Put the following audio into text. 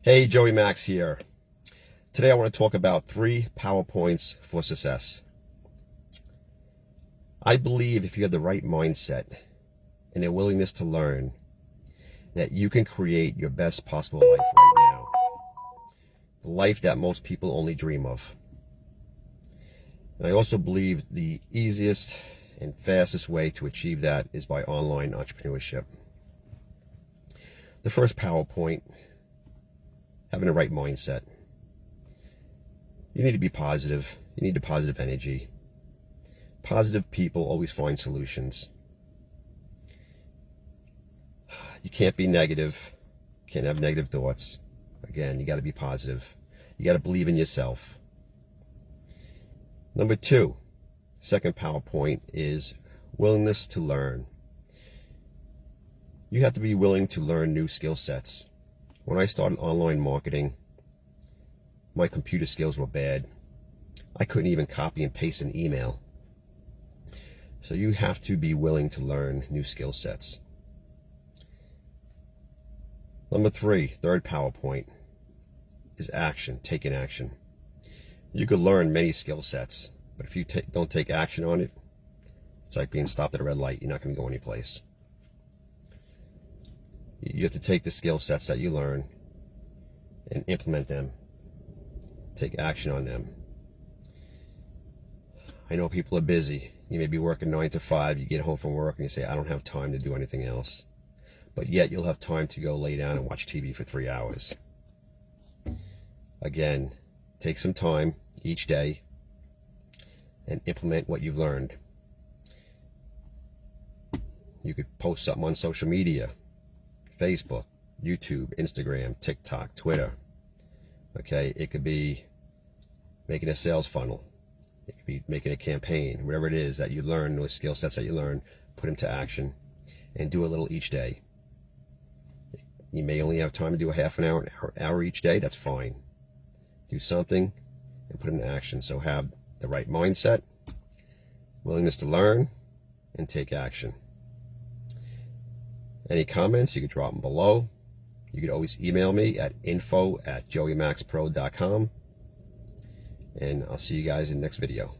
Hey, JoeyMax here. Today I want to talk about 3 PowerPoints for success. I believe if you have the right mindset and a willingness to learn, that you can create your best possible life right now. The life that most people only dream of. And I also believe the easiest and fastest way to achieve that is by online entrepreneurship. The first PowerPoint, having the right mindset. You need to be positive. You need a positive energy. Positive people always find solutions. You can't be negative. You can't have negative thoughts. Again, you got to be positive. You got to believe in yourself. Number 2, second PowerPoint is willingness to learn. You have to be willing to learn new skill sets. When I started online marketing, my computer skills were bad. I couldn't even copy and paste an email. So you have to be willing to learn new skill sets. Number 3, third PowerPoint, is action, taking action. You could learn many skill sets, but if you don't take action on it, it's like being stopped at a red light. You're not going to go anyplace. You have to take the skill sets that you learn and implement them. Take action on them. I know people are busy. You may be working 9 to 5. You get home from work and you say, I don't have time to do anything else. But yet you'll have time to go lay down and watch TV for 3 hours. Again, take some time each day and implement what you've learned. You could post something on social media. Facebook, YouTube, Instagram, TikTok, Twitter. Okay, it could be making a sales funnel. It could be making a campaign. Whatever it is that you learn, those skill sets that you learn, put them to action and do a little each day. You may only have time to do a half an hour each day. That's fine. Do something and put it into action. So have the right mindset, willingness to learn, and take action. Any comments, you can drop them below. You can always email me at info@joeymaxpro.com. And I'll see you guys in the next video.